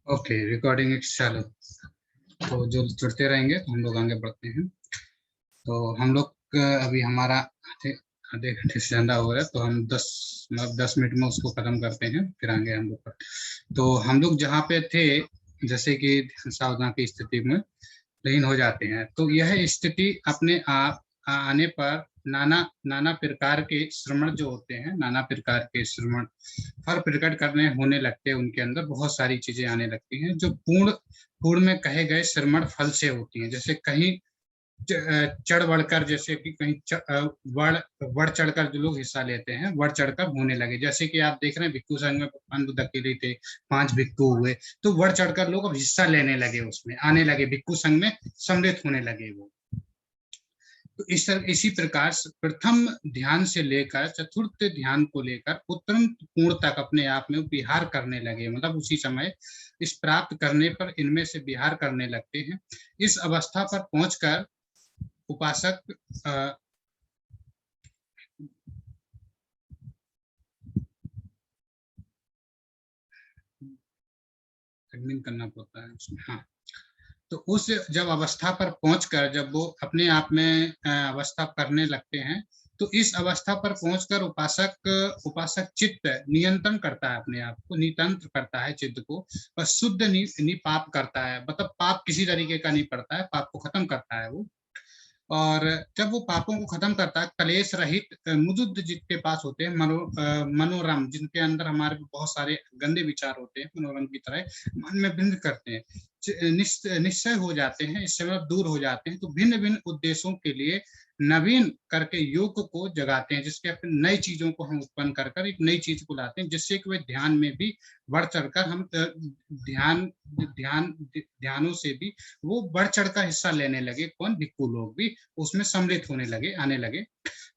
Okay, recording एक चालू। तो जो जुड़ते रहेंगे तो हम लोग आगे बढ़ते हैं। तो हम लोग अभी हमारा आधे आधे घंटे से ज़्यादा हो रहा है, तो हम 10 मिनट में उसको ख़त्म करते हैं, फिर आगे हम लोग तो हम लोग जहाँ पे थे, जैसे कि सावधान की स्थिति में लीन हो जाते हैं, तो यह स्थिति अपने आप आने पर नाना नाना प्रकार के श्रवण जो होते हैं, नाना प्रकार के श्रवण फल प्रकट करने होने लगते हैं। उनके अंदर बहुत सारी चीजें आने लगती हैं जो पूर्ण पूर्ण में कहे गए श्रवण फल से होती हैं। जैसे कहीं चढ़ बढ़कर, जैसे कि कहीं बढ़ बढ़ चढ़कर जो लोग हिस्सा लेते हैं, बढ़ चढ़कर होने लगे। जैसे कि आप देख रहे हैं भिक्षु संघ में भगवान बुद्ध अकेले थे, 5 भिक्षु हुए, तो बढ़ चढ़कर लोग अब हिस्सा लेने लगे, उसमें आने लगे, भिक्षु संघ में सम्मिलित होने लगे वो। तो इसी प्रकार प्रथम ध्यान से लेकर चतुर्थ ध्यान को लेकर उत्तम पूर्ण तक अपने आप में विहार करने लगे। मतलब उसी समय इस प्राप्त करने पर इनमें से विहार करने लगते हैं। इस अवस्था पर पहुंचकर उपासक एडमिन करना पड़ता है उसमें। हाँ, तो उस जब अवस्था पर पहुंचकर जब वो अपने आप में अवस्था करने लगते हैं, तो इस अवस्था पर पहुंचकर उपासक उपासक चित्त नियंत्रण करता है, अपने आप को नितंत्र करता है, चित्त को, और शुद्ध निपाप करता है। मतलब पाप किसी तरीके का नहीं पड़ता है, पाप को खत्म करता है वो। और जब वो पापों को खत्म करता है, कलेश रहित मुजुद्ध जिसके पास होते हैं, मनोरम, जिनके अंदर हमारे बहुत सारे गंदे विचार होते हैं, मनोरम की तरह मन में भिन्न करते हैं, निश्चय हो जाते हैं, इससे मतलब दूर हो जाते हैं। तो भिन्न भिन्न उद्देश्यों के लिए नवीन करके योग को जगाते हैं, जिसके अपने नई चीजों को हम उत्पन्न कर कर एक नई चीज को लाते हैं, जिससे कि वे ध्यान में भी बढ़ चढ़कर हम ध्यान ध्यान ध्यानों से भी वो बढ़ चढ़कर हिस्सा लेने लगे। कौन? भिक्खु लोग भी उसमें सम्मिलित होने लगे, आने लगे।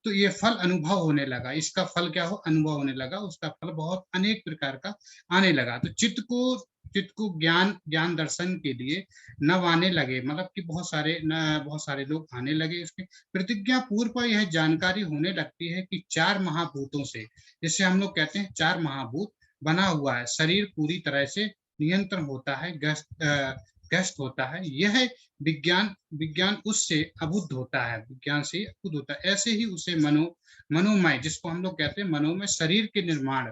तो ये फल अनुभव होने लगा। इसका फल क्या हो? अनुभव होने लगा। उसका फल बहुत अनेक प्रकार का आने लगा। तो चित्त को ज्ञान ज्ञान दर्शन के लिए नव आने लगे। मतलब कि बहुत सारे लोग आने लगे। इसमें प्रतिज्ञा पूर्व यह जानकारी होने लगती है कि 4 महाभूतों से, जिससे हम लोग कहते हैं 4 महाभूत बना हुआ है, शरीर पूरी तरह से नियंत्रण होता है, ग्रस्त होता है। यह विज्ञान विज्ञान उससे अबुद्ध होता है, विज्ञान से अबुद्ध होता है। ऐसे ही उसे मनोमय, जिसको हम लोग कहते हैं मनोमय शरीर के निर्माण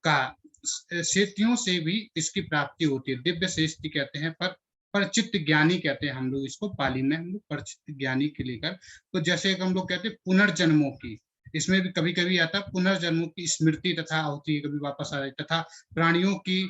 का सेतियों से भी इसकी प्राप्ति होती है। दिव्य सेष्टि कहते हैं, पर चित्त ज्ञानी कहते हैं हम लोग इसको, पाली में हम लोग पर चित्त ज्ञानी के लेकर। तो जैसे हम लोग कहते हैं पुनर्जन्मों की, इसमें भी कभी कभी आता है पुनर्जन्मों की स्मृति तथा होती है, कभी वापस आ रही, तथा प्राणियों की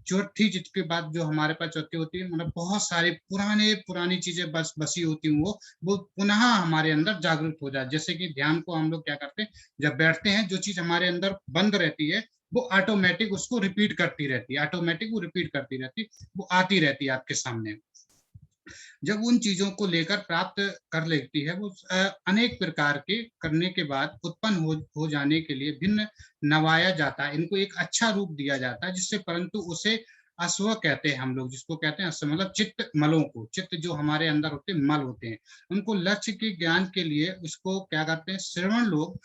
चौथी, जिसके बाद जो हमारे पास चौथी होती है, मतलब बहुत सारे पुरानी चीजें बसी होती हैं, वो पुनः हमारे अंदर जागृत हो जाए। जैसे कि ध्यान को हम लोग क्या करते हैं, जब बैठते हैं, जो चीज हमारे अंदर बंद रहती है वो ऑटोमेटिक उसको रिपीट करती रहती है, ऑटोमेटिक वो रिपीट करती रहती है, वो आती रहती है आपके सामने। जब उन चीजों को लेकर प्राप्त कर लेती है वो, अनेक प्रकार के करने के बाद उत्पन्न हो जाने के लिए भिन्न नवाया जाता है, इनको एक अच्छा रूप दिया जाता है, जिससे परंतु उसे अश्व कहते हैं हम लोग, जिसको कहते हैं अश्व, मतलब चित्त मलों को, चित्त जो हमारे अंदर होते हैं, मल होते हैं, उनको लक्ष्य के ज्ञान के लिए उसको क्या करते हैं, श्रवण लोग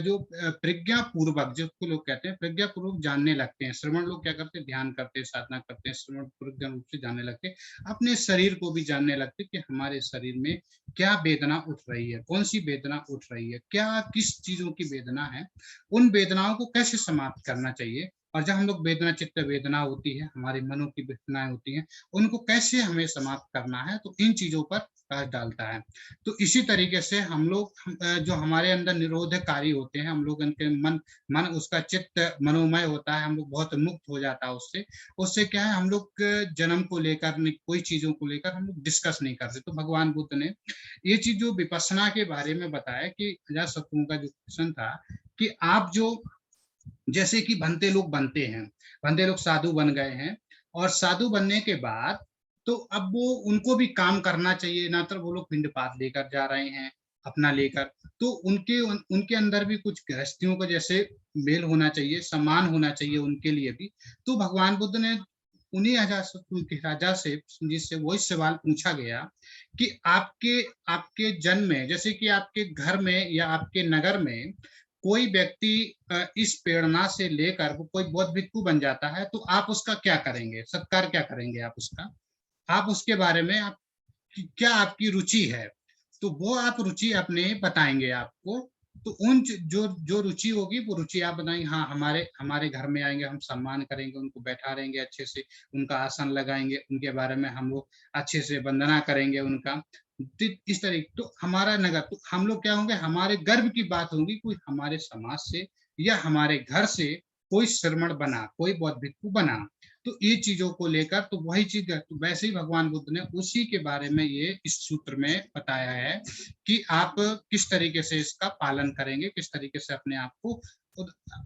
जो प्रज्ञा पूर्वक, जिसको लोग कहते हैं प्रज्ञा पूर्वक जानने लगते हैं। श्रवण लोग क्या करते हैं, ध्यान करते हैं, साधना करते हैं, श्रवण पूर्वक रूप से जानने लगते हैं, अपने शरीर को भी जानने लगते कि हमारे शरीर में क्या वेदना उठ रही है, कौन सी वेदना उठ रही है, क्या किस चीजों की वेदना है, उन वेदनाओं को कैसे समाप्त करना चाहिए। और जब हम लोग वेदना, चित्त वेदना होती है, हमारे मनो की वेदनाएं होती हैं, उनको कैसे हमें समाप्त करना है, तो इन चीजों पर प्रकाश डालता है। तो इसी तरीके से हम लोग जो हमारे अंदर निरोधकारी होते हैं, हम लोग उनके मन उसका चित्त मनोमय होता है, हम लोग बहुत मुक्त हो जाता है उससे। उससे क्या है, हम लोग जन्म को लेकर, कोई चीजों को लेकर हम लोग डिस्कस नहीं करते। तो भगवान बुद्ध ने ये चीज जो विपස්සना के बारे में बताया कि अजातशत्रु का जो क्वेश्चन था कि आप जो, जैसे कि भंते लोग साधु बन गए हैं, और साधु बनने के बाद तो अब वो उनको भी काम करना चाहिए ना, तो वो लोग पिंडपात लेकर जा रहे हैं अपना लेकर, तो उनके अंदर भी कुछ गृहस्थियों का जैसे मेल होना चाहिए, सम्मान होना चाहिए उनके लिए भी। तो भगवान बुद्ध ने उन्हीं राजा से, जिससे वही सवाल पूछा गया कि आपके आपके जन्म में, जैसे कि आपके घर में या आपके नगर में कोई व्यक्ति इस प्रेरणा से लेकर वो कोई बौद्ध भिक्षु बन जाता है, तो आप उसका क्या करेंगे, सत्कार क्या करेंगे आप उसका, आप उसके बारे में आप क्या आपकी रुचि है, तो वो आप रुचि अपने बताएंगे आपको। तो उन जो जो रुचि होगी वो रुचि आप बताएंगे, हाँ हमारे हमारे घर में आएंगे, हम सम्मान करेंगे, उनको बैठा रहेंगे अच्छे से, उनका आसन लगाएंगे, उनके बारे में हम लोग अच्छे से वंदना करेंगे उनका। इस तरीके तो हमारा नगर, तो हम लोग क्या होंगे, हमारे गर्व की बात होगी, कोई हमारे समाज से या हमारे घर से कोई श्रमण बना, कोई बौद्ध भिक्षु बना। तो ये चीजों को लेकर तो वही चीज, तो वैसे ही भगवान बुद्ध ने उसी के बारे में ये इस सूत्र में बताया है कि आप किस तरीके से इसका पालन करेंगे, किस तरीके से अपने आप को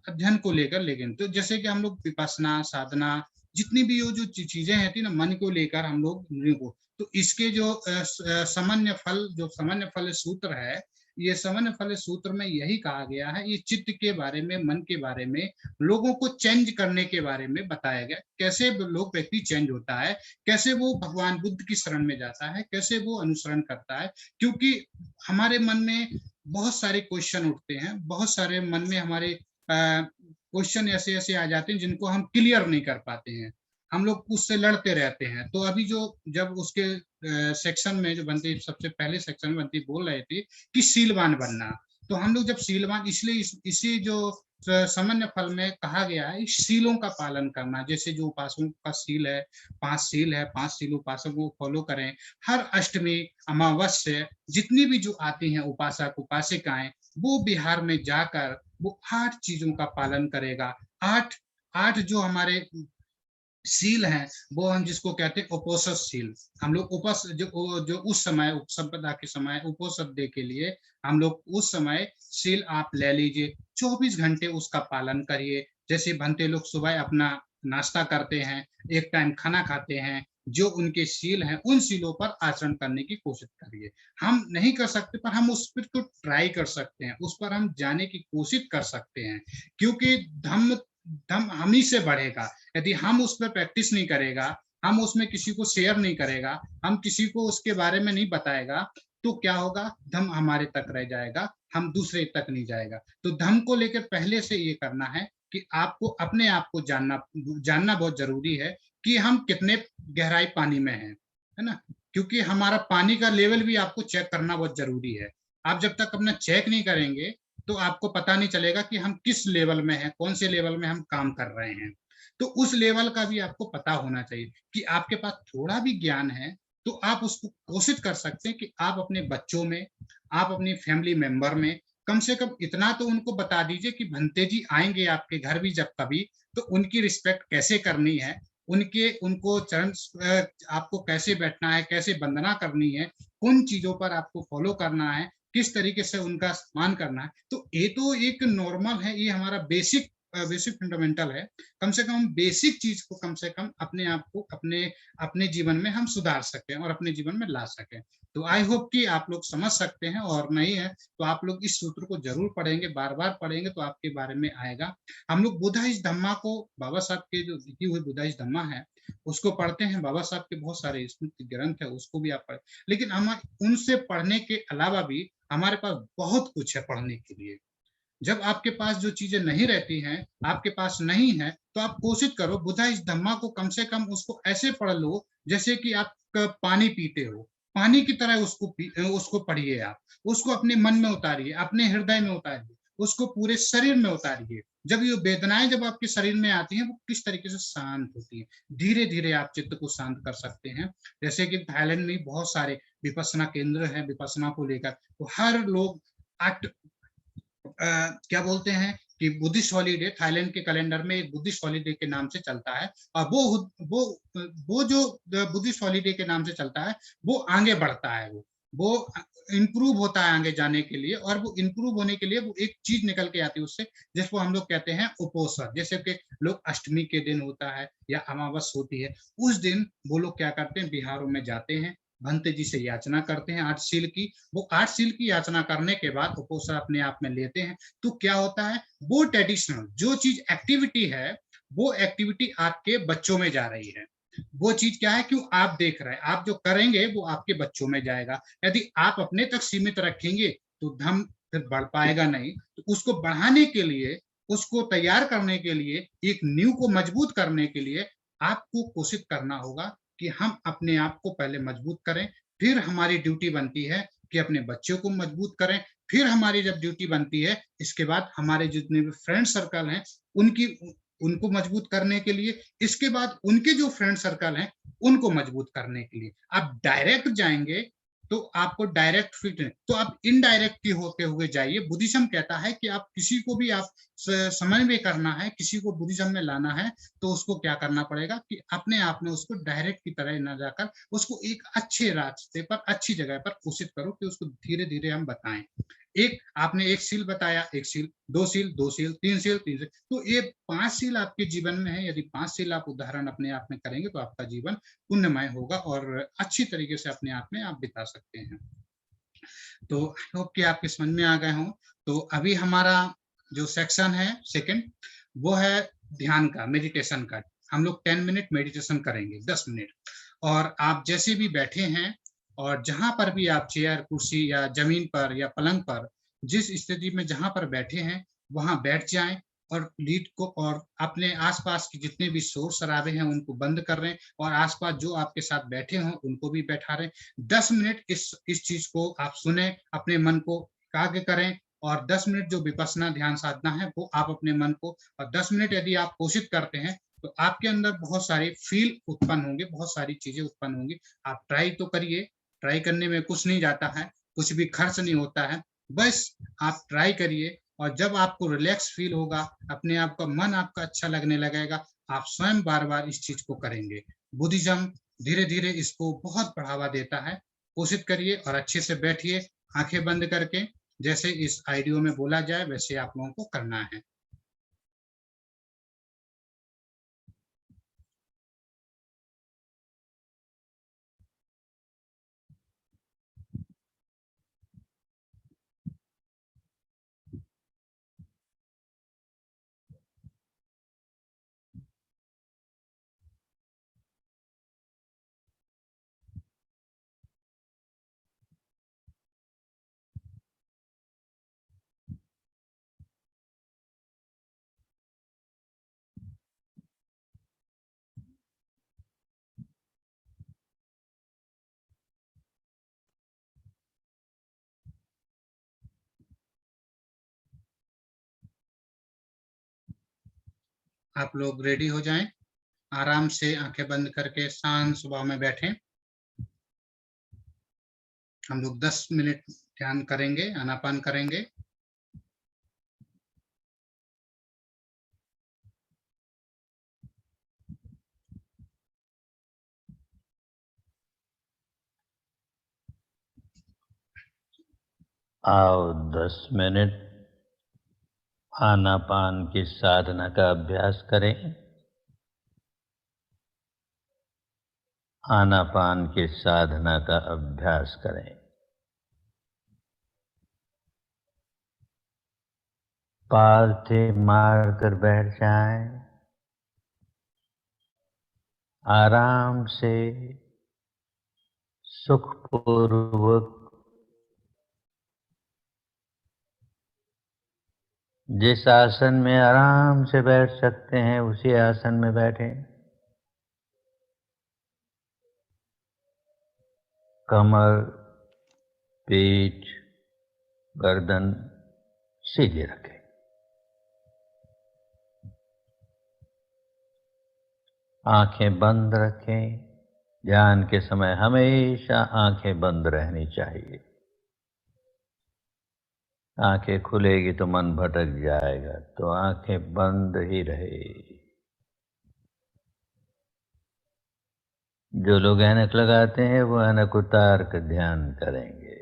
अध्ययन को लेकर लेंगे। तो जैसे कि हम लोग विपස්සना साधना जितनी भी वो जो चीजें हैं थी ना मन को लेकर हम लोग, तो इसके जो सामान्य फल सूत्र है, ये सामान्य फल सूत्र में यही कहा गया है, ये चित्त के बारे में, मन के बारे में, लोगों को चेंज करने के बारे में बताया गया, कैसे लोग व्यक्ति चेंज होता है, कैसे वो भगवान बुद्ध की शरण में जाता है, कैसे वो अनुसरण करता है। क्योंकि हमारे मन में बहुत सारे क्वेश्चन उठते हैं, बहुत सारे मन में हमारे क्वेश्चन ऐसे ऐसे आ जाते हैं जिनको हम क्लियर नहीं कर पाते हैं, हम लोग उससे लड़ते रहते हैं। तो अभी जो जब उसके सेक्शन में जो बनती, सबसे पहले सेक्शन में बनती बोल रहे थे कि शीलवान बनना, तो हम लोग जब शीलवान, इसलिए इसी जो सामान्य फल में कहा गया है इस शीलों का पालन करना, जैसे जो उपासकों का शील है, 5 शील है, 5 शील उपासकों को फॉलो करें। हर अष्टमी अमावस्या जितनी भी जो आती हैं उपासक उपासिकाएं, वो बिहार में जाकर वो 8 चीजों का पालन करेगा। 8 8 जो हमारे शील है वो हम जिसको कहते हैं उपोषद शील, हम लोग उपस जो उस समय उपसंपदा के समय उपोषद डे के लिए हम लोग उस समय शील आप ले लीजिए, 24 घंटे उसका पालन करिए। जैसे बनते लोग सुबह अपना नाश्ता करते हैं, एक टाइम खाना खाते हैं, जो उनके शील हैं उन शीलों पर आचरण करने की कोशिश करिए। हम नहीं कर सकते पर हम उस पर तो ट्राई कर सकते हैं, उस पर हम जाने की कोशिश कर सकते हैं, क्योंकि धम्म धम हम ही से बढ़ेगा। यदि हम उस पर प्रैक्टिस नहीं करेगा, हम उसमें किसी को शेयर नहीं करेगा, हम किसी को उसके बारे में नहीं बताएगा, तो क्या होगा, धम हमारे तक रह जाएगा, हम दूसरे तक नहीं जाएगा। तो धम को लेकर पहले से ये करना है कि आपको अपने आप को जानना बहुत जरूरी है कि हम कितने गहराई पानी में हैं, है ना। क्योंकि हमारा पानी का लेवल भी आपको चेक करना बहुत जरूरी है। आप जब तक अपना चेक नहीं करेंगे तो आपको पता नहीं चलेगा कि हम किस लेवल में हैं, कौन से लेवल में हम काम कर रहे हैं। तो उस लेवल का भी आपको पता होना चाहिए कि आपके पास थोड़ा भी ज्ञान है तो आप उसको कोशिश कर सकते हैं कि आप अपने बच्चों में, आप अपनी फैमिली मेंबर में कम से कम इतना तो उनको बता दीजिए कि भंते जी आएंगे आपके घर भी जब कभी, तो उनकी रिस्पेक्ट कैसे करनी है, उनको चरण आपको कैसे बैठना है, कैसे वंदना करनी है, किन चीजों पर आपको फॉलो करना है, किस तरीके से उनका सम्मान करना है। तो ये तो एक नॉर्मल है, ये हमारा बेसिक फंडामेंटल है। कम से कम बेसिक चीज को कम से कम अपने आप को अपने अपने जीवन में हम सुधार सकें और अपने जीवन में ला सकें। तो आई होप कि आप लोग समझ सकते हैं, और नहीं है तो आप लोग इस सूत्र को जरूर पढ़ेंगे, बार बार पढ़ेंगे तो आपके बारे में आएगा। हम लोग बुद्धाइस्ट धम्मा को, बाबा साहब के जो लिखी हुई बुद्धाइस्ट धम्मा है उसको पढ़ते हैं, बाबा साहब के बहुत सारे स्मृति ग्रंथ है उसको भी आप पढ़े, लेकिन हम उनसे पढ़ने के अलावा भी हमारे पास बहुत कुछ है पढ़ने के लिए। जब आपके पास जो चीजें नहीं रहती हैं, आपके पास नहीं है, तो आप कोशिश करो बुद्धाइस्ट धम्मा को कम से कम उसको ऐसे पढ़ लो जैसे कि आप पानी पीते हो, पानी की तरह उसको पढ़िए, आप उसको अपने मन में उतारिए, अपने हृदय में उतारिए, उसको पूरे शरीर में उतारिए। जब ये वेदनाएं जब आपके शरीर में आती हैं वो किस तरीके से शांत होती है, धीरे धीरे आप चित्त को शांत कर सकते हैं। जैसे कि थाईलैंड में बहुत सारे विपස්සना केंद्र हैं, विपස්සना को लेकर तो हर लोग क्या बोलते हैं कि बुद्धिस्ट हॉलीडे, थाईलैंड के कैलेंडर में एक बुद्धिस्ट हॉलीडे के नाम से चलता है, और वो जो बुद्धिस्ट हॉलीडे के नाम से चलता है वो आगे बढ़ता है, वो इंप्रूव होता है आगे जाने के लिए, और वो इंप्रूव होने के लिए वो एक चीज निकल के आती है उससे, जिसको हम लोग कहते हैं उपोषण। जैसे कि लोग अष्टमी के दिन होता है या अमावस होती है, उस दिन वो लोग क्या करते हैं, बिहारों में जाते हैं, भंते जी से याचना करते हैं 8 शील की। वो 8 शील की याचना करने के बाद उपोषण अपने आप में लेते हैं, तो क्या होता है, वो ट्रेडिशनल जो चीज एक्टिविटी है वो एक्टिविटी आपके बच्चों में जा रही है। वो चीज क्या है, क्यों आप देख रहे हैं, आप जो करेंगे वो आपके बच्चों में जाएगा। यदि आप अपने तक सीमित रखेंगे तो धम फिर बढ़ पाएगा नहीं। तो उसको बढ़ाने के लिए, उसको तैयार करने के लिए, एक नींव को मजबूत करने के लिए आपको कोशिश करना होगा कि हम अपने आप को पहले मजबूत करें, फिर हमारी ड्यूटी बनती है कि अपने बच्चों को मजबूत करें, फिर हमारी जब ड्यूटी बनती है, इसके बाद हमारे जितने भी फ्रेंड सर्कल हैं, उनकी उनको मजबूत करने के लिए, इसके बाद उनके जो फ्रेंड सर्कल हैं, उनको मजबूत करने के लिए। आप डायरेक्ट जाएँगे, तो आपको डायरेक्ट फिट नहीं, तो आप इनडायरेक्टली होते हुए जाइए। बुद्धिज्म कहता है कि आप किसी को भी आप समझ में करना है, किसी को बुद्धिज्म में लाना है, तो उसको क्या करना पड़ेगा कि अपने आप में उसको डायरेक्ट की तरह ना जाकर उसको एक अच्छे रास्ते पर, अच्छी जगह पर कोशिश करो कि उसको धीरे-धीरे हम बताएँ। एक आपने 1 सील बताया, 1 seal, 2 seal, 2 seal, 3 seal, 3 seal, तो ये 5 सील आपके जीवन में है। यदि 5 सील आप उदाहरण अपने आप में करेंगे, तो आपका जीवन पुण्यमय होगा और अच्छी तरीके से अपने आप में आप बिता सकते हैं। तो आई होप कि आपके समझ में आ गए हों। तो अभी हमारा जो सेक्शन है सेकंड, वो है ध्यान का, मेडिटेशन का। हम लोग 10 मिनट मेडिटेशन करेंगे, 10 मिनट। और आप जैसे भी बैठे हैं और जहाँ पर भी आप चेयर, कुर्सी या ज़मीन पर या पलंग पर, जिस स्थिति में जहाँ पर बैठे हैं, वहाँ बैठ जाएँ और लीड को और अपने आस-पास के जितने भी शोर-शराबे हैं, उनको बंद कर लें और आस-पास जो आपके साथ बैठे हों, उनको भी बैठा लें। 10 मिनट इस चीज़ को आप सुनें, अपने मन को एकाग्र करें और 10 मिनट जो विपश्यना ध्यान साधना है, वो आप अपने मन को, और 10 मिनट यदि आप कोशिश करते हैं, तो आपके अंदर बहुत सारी फ़ील उत्पन्न होंगे, बहुत सारी चीज़ें उत्पन्न होंगी। आप ट्राई तो करिए, ट्राई करने में कुछ नहीं जाता है, कुछ भी खर्च नहीं होता है। बस आप ट्राई करिए और जब आपको रिलैक्स फ़ील होगा, अपने आप का मन आपका अच्छा लगने लगेगा, आप स्वयं बार-बार इस चीज़ को करेंगे। बुद्धिज़्म धीरे-धीरे इसको बहुत बढ़ावा देता है। कोशिश करिए और अच्छे से बैठिए, आँखें बंद करके, जैसे इस ऑडियो में बोला जाए, वैसे आप लोगों को करना है। आप लोग रेडी हो जाएँ, आराम से आँखें बंद करके शांत स्वभाव में बैठें। हम लोग 10 मिनट ध्यान करेंगे, आनापान करेंगे। आओ 10 मिनट आनापान की साधना का अभ्यास करें। आनापान की साधना का अभ्यास करें। पालथे मारकर बैठ जाएं। आराम से सुखपूर्वक जिस आसन में आराम से बैठ सकते हैं, उसी आसन में बैठें। कमर, पीठ, गर्दन सीधे रखें। आंखें बंद रखें। ध्यान के समय हमेशा आंखें बंद रहनी चाहिए। आंखें खुलेगी तो मन भटक जाएगा, तो आंखें बंद ही रहे। जो लोग ऐनक लगाते हैं, वो ऐनक उतार कर ध्यान करेंगे।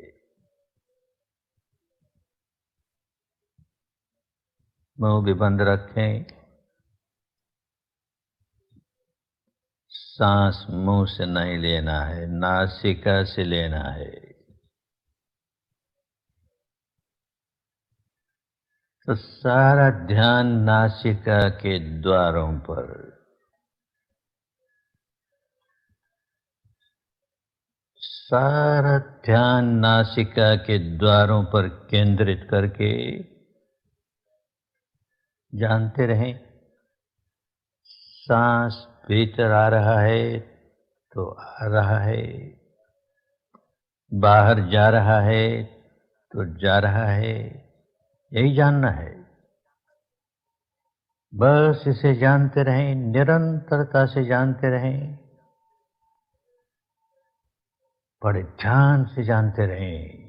मुंह भी बंद रखें। सांस मुंह से नहीं लेना है, नासिका से लेना है। तो सारा ध्यान नासिका के द्वारों पर, सारा ध्यान नासिका के द्वारों पर केंद्रित करके जानते रहें, सांस भीतर आ रहा है तो आ रहा है, बाहर जा रहा है तो जा रहा है, यही जानना है। बस इसे जानते रहें, निरंतरता से जानते रहें, बड़े ध्यान से जानते रहें।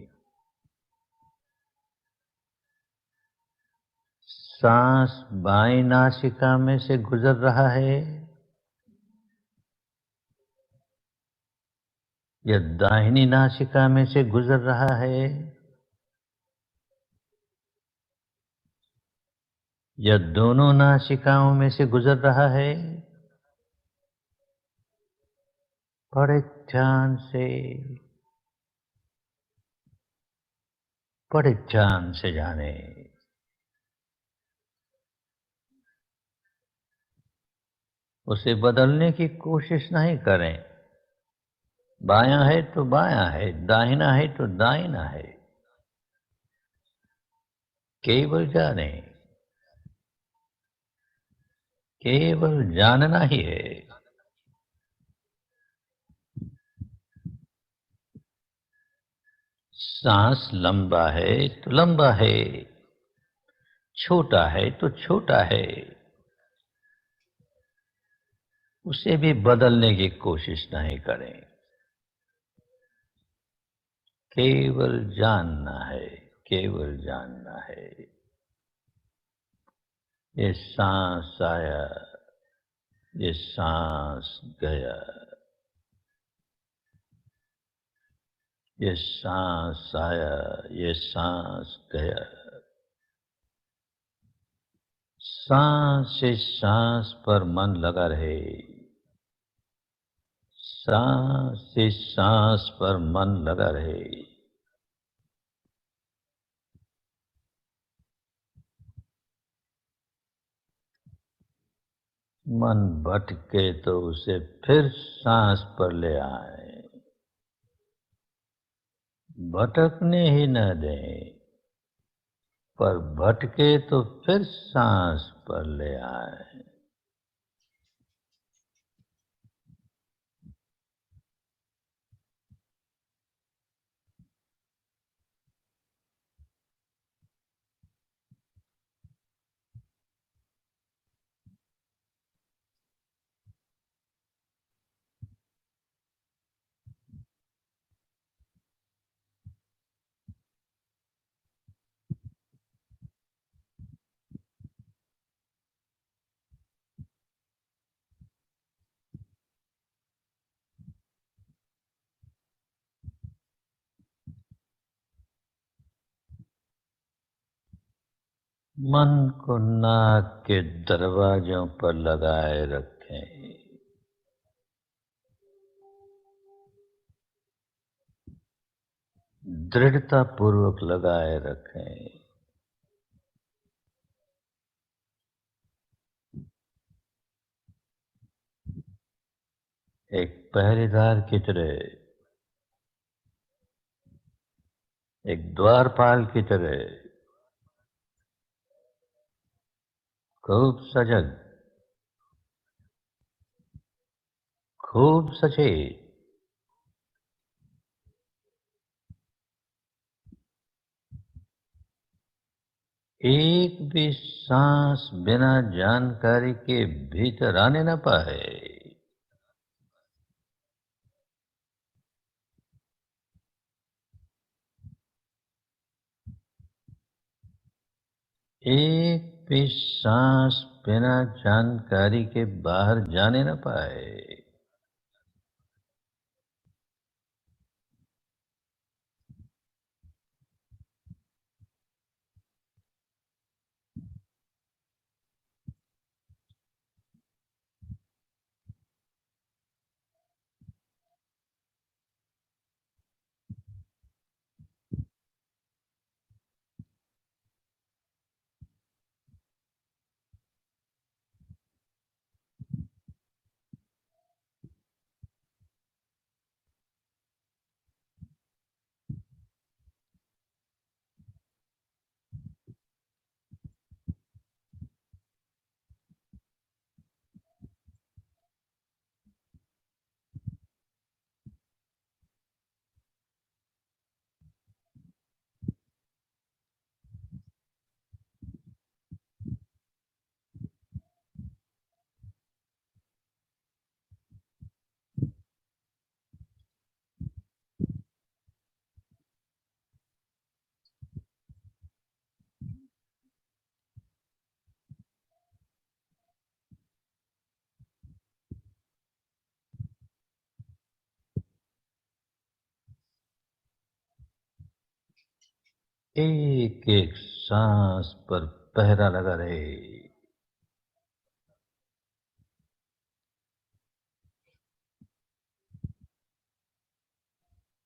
सांस बाईं नासिका में से गुजर रहा है या दाहिनी नासिका में से गुजर रहा है, या दोनों नासिकाओं में से गुजर रहा है, बड़े ध्यान से, बड़े ध्यान से जाने। उसे बदलने की कोशिश नहीं करें। बायां है तो बायां है, दाहिना है तो दाहिना है, केवल जाने, केवल जानना ही है। सांस लंबा है तो लंबा है, छोटा है तो छोटा है, उसे भी बदलने की कोशिश नहीं करें। केवल जानना है, केवल जानना है। ये सांस आया, ये सांस गया, ये सांस आया, ये सांस गया। सांस से सांस पर मन लगा रहे, सांस से सांस पर मन लगा रहे। मन भटके तो उसे फिर सांस पर ले आए, भटकने ही न दें, पर भटके तो फिर सांस पर ले आए। मन को नाक के दरवाजों पर लगाए रखें, दृढ़ता पूर्वक लगाए रखें। एक पहरेदार की तरह, एक द्वारपाल की तरह, खूब सजग, खूब सचेत, एक भी सांस बिना जानकारी के भीतर आने न पाए। एक भी सांस बिना जानकारी के बाहर जाने न पाए। एक एक सांस पर पहरा लगा रहे।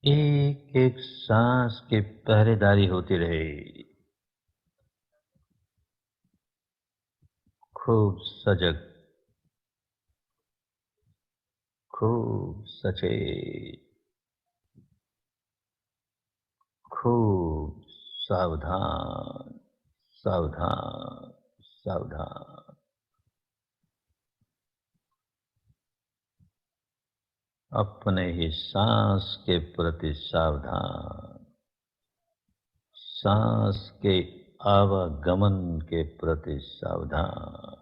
एक एक सांस की पहरेदारी होती रहे। खूब सजग, खूब सचेत, खूब सावधान, सावधान, सावधान। अपने ही सांस के प्रति सावधान, सांस के आवागमन के प्रति सावधान।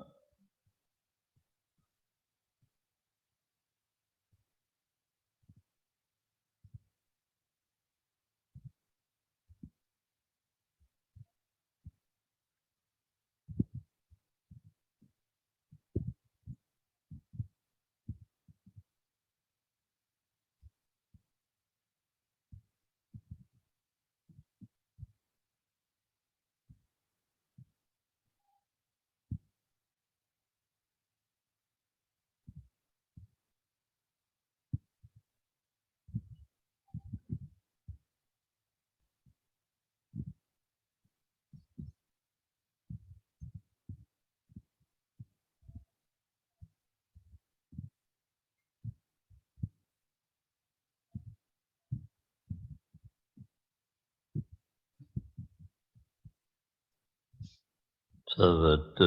सर्वतो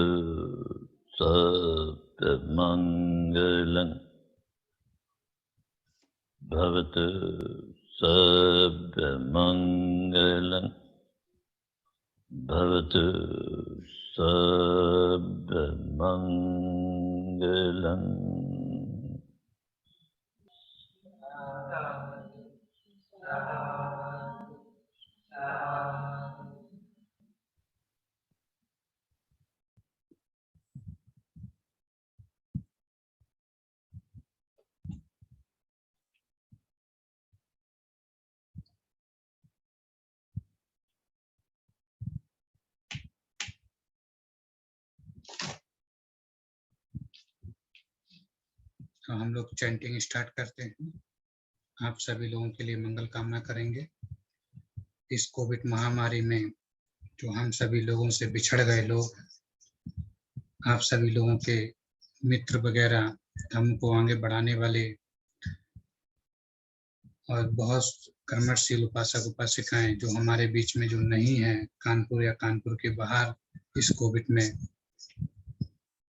सर्वमङ्गलं भवतु, सर्वमङ्गलं भवतु, सर्वमङ्गलम्। तो हम लोग चैंटिंग स्टार्ट करते हैं। आप सभी लोगों के लिए मंगल कामना करेंगे। इस कोविड महामारी में जो हम सभी लोगों से बिछड़ गए लोग, आप सभी लोगों के मित्र वगैरह, हमको आगे बढ़ाने वाले और बहुत कर्मशील उपासक उपासिकाएं जो हमारे बीच में जो नहीं है, कानपुर या कानपुर के बाहर इस कोविड में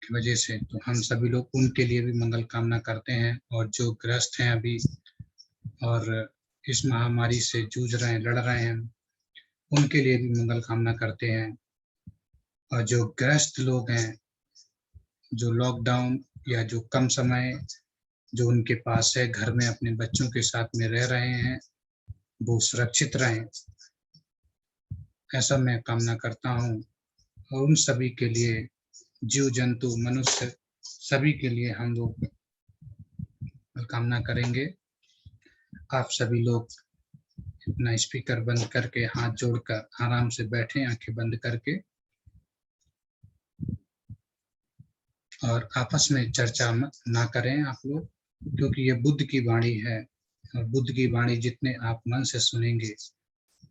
की वजह से, तो हम सभी लोग उनके लिए भी मंगल कामना करते हैं। और जो ग्रस्त हैं अभी और इस महामारी से जूझ रहे हैं, लड़ रहे हैं, उनके लिए भी मंगल कामना करते हैं। और जो ग्रस्त लोग हैं, जो लॉकडाउन या जो कम समय जो उनके पास है, घर में अपने बच्चों के साथ में रह रहे हैं, वो सुरक्षित रहें, ऐसा मैं कामना करता हूँ। और उन सभी के लिए, जीव जंतु मनुष्य सभी के लिए हम लोग कामना करेंगे। आप सभी लोग अपना स्पीकर बंद करके हाथ जोड़कर आराम से बैठें, आंखें बंद करके, और आपस में चर्चा ना करें आप लोग, क्योंकि ये बुद्ध की वाणी है। और बुद्ध की वाणी जितने आप मन से सुनेंगे,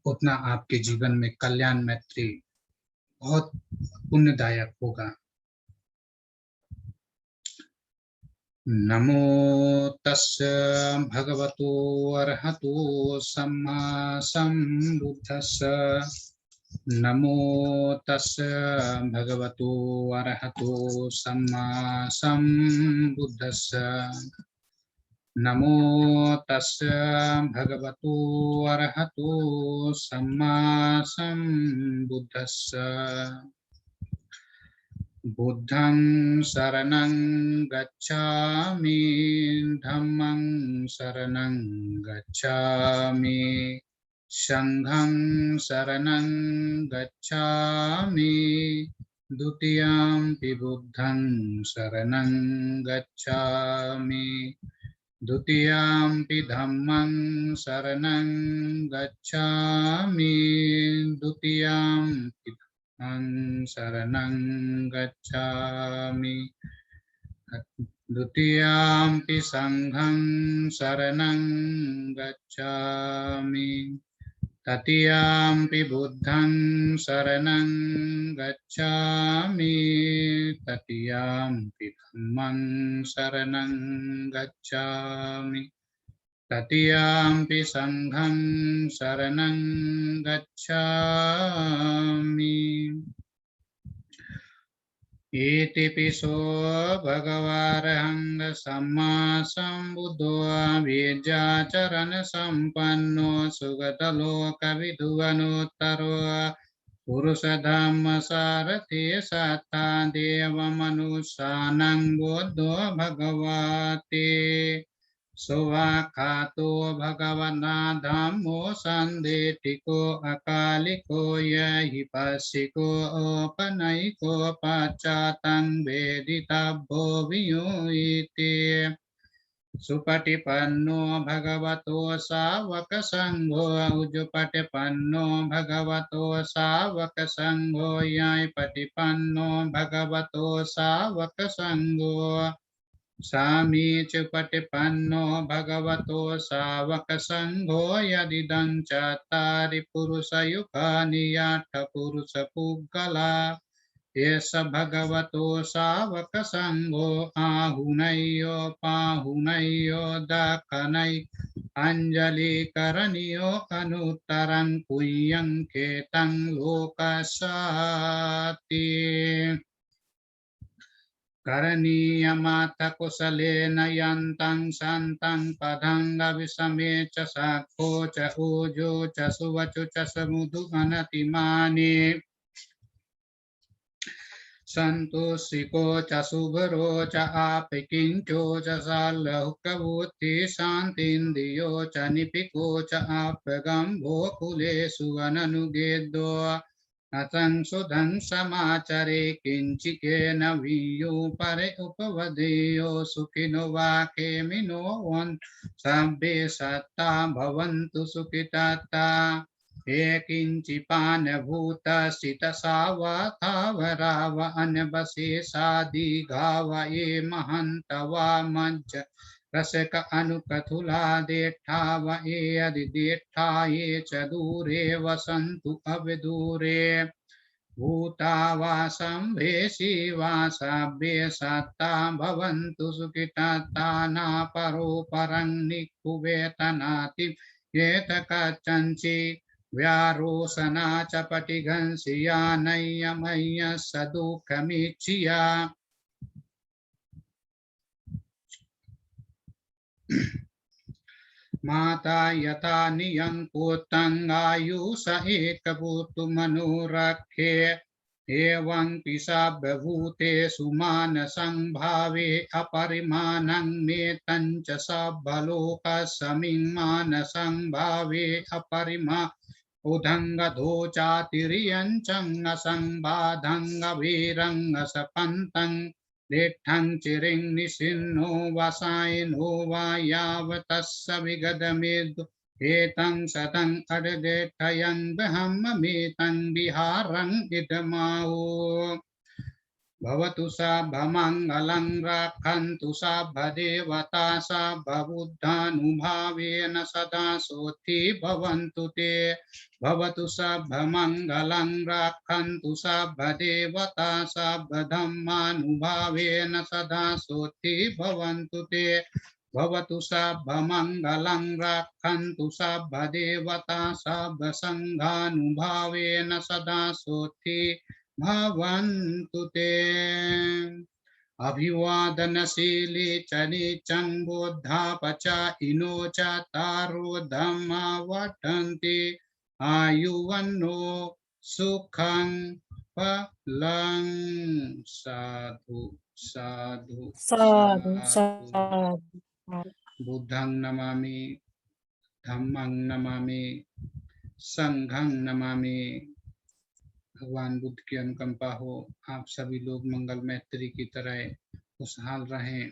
उतना आपके जीवन में कल्याण मैत्री बहुत पुण्यदायक होगा। नमो तस्य भगवतो अरहतो सम्मा सम्बुद्धस्य। नमो तस्य भगवतो अरहतो सम्मा सम्बुद्धस्य। नमो तस्य भगवतो अरहतो सम्मा सम्बुद्धस्य। बुद्धं शरणं गच्छामि, धम्मं शरणं गच्छामि, संघं शरणं गच्छामि, द्वितीयंपि बुद्धं शरणं गच्छामि, द्वितीयम्पि धम्मं शरणं गच्छामि। द्वितीयम्पि धम्मं शरणं गच्छामि। द्वितीयम्पि संघं शरणं गच्छामि। तृतीयम्पि बुद्धं शरणं गच्छामि। तृतीयम्पि धम्मं शरणं गच्छामि। तृतीयम्पि संघं शरणं गच्छामि। इतिपिसो भगवारहं सम्मा सम्बुद्धो विद्याचरणसम्पन्नो सुगतलोकविदुवनोत्तरो पुरुषधम्मसारथि सत्ता देवमनुष्यानं बोद्धो भगवते सोवाखातो भगवना धम्मो सन्देटिको अकालिको यहि पश्चिको औपनयिको पश्चातं वेदितव्यो वियुञ्ते सुपटिपन्नो भगवतो सावकसङ्घो उजुपटिपन्नो भगवतो सावकसङ्घो ययपटिपन्नो भगवतो सावकसङ्घो सामीचुपटिपन्नो भगवतो सावकसङ्घो यदिदं चत्वारि पुरुषयुगानि पुरुषपुग्गला एष भगवतो सावकसङ्घो आहुनयो पाहुनयो दखनै अञ्जलिकरणीयो अनुत्तरं पुण्यं केतं लोकसाति करणीयमाथ कुशलेन यन्तं सन्तं पदं गविषमे च साखो च ऊजो च सुवचु च समुदु अनतिमाने संतोषिको च शुभरो च आपिकिंचो च सालहुकवूति शान्तिन्द्रियो च निपिको च आपगम्भो कुलेषु अननुगेदो असंशुधं समाचरे किञ्चिकेन वीयो परे उपवदेयो सुखिनो वाकेमिनो सभ्ये सत्ता भवन्तु सुखितात्ता ये किञ्चिपानभूतस्थितसावथावराव अनवशेषादिघाव ये महन्तवा मज्ज रसक अनुकथुला देठाव ये अधिदेठा ये च दूरे वसन्तु अविदूरे भूतावा सम्भेषि वा सभ्ये सत्ता भवन्तु सुखितात्ता न परो परं निकुवेतनाति येत कच्चञ्चि व्यारोसना च पटिघंसिया नय्यमय्य सदुःखमिच्छिया माता यथा नियंकोत्तंगायुष एकभूतु मनोरखे एवं पिशाभूतेषु मानसंभावे अपरिमाणं मेतञ्च सब्बलोकसमिं मानसंभावे अपरिमा उदङ्गधोचातिर्यञ्चं असंबाधङ्गवीरङ्गसपन्तं दिठं चिरिं निशिन्नो वसायनो वा यावतस्य विगदमेदु एतं सतं अडदेठयं ब्रह्ममेतं विहारं इदमाहो भवतु सभमङ्गलं रक्षन्तु सभदेवता सभबुद्धानुभावेन सदा सोऽथि भवन्तु ते भवतु सभमङ्गलं रक्षन्तु सभदेवता सभधम्मानुभावेन सदा सोऽथि भवन्तु ते भवतु सभमङ्गलं रक्षन्तु सभदेवता सभसङ्घानुभावेन सदा सोऽथि भवन्तु ते अभिवादनशीली च नीचं बोद्धापचाइनो च तारो धम्मा वर्धन्ते आयुवन्नो सुखं फलं साधु साधु साधु साधु साधु बुद्धं नमामि धम्मं नमामि संघं नमामि। भगवान बुद्ध की अनुकंपा हो, आप सभी लोग मंगल मैत्री की तरह खुशहाल रहें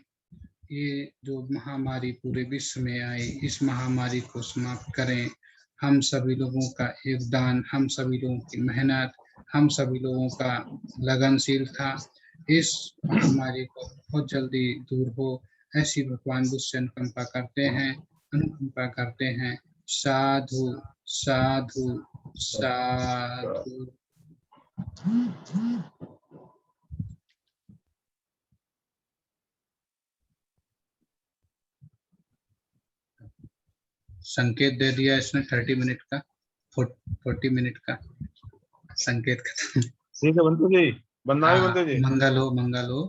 ये जो महामारी पूरे विश्व में आई, इस महामारी को समाप्त करें। हम सभी लोगों का योगदान, हम सभी लोगों की मेहनत, हम सभी लोगों का लगनशीलता इस महामारी को बहुत जल्दी दूर हो, ऐसी भगवान बुद्ध से अनुकंपा करते हैं। साधु साधु साधु। संकेत दे दिया इसने 30 मिनट का, 40 मिनट का संकेत खत्म। ठीक है बंधु जी, बंदा है बंधु जी। मंगल हो, मंगल हो।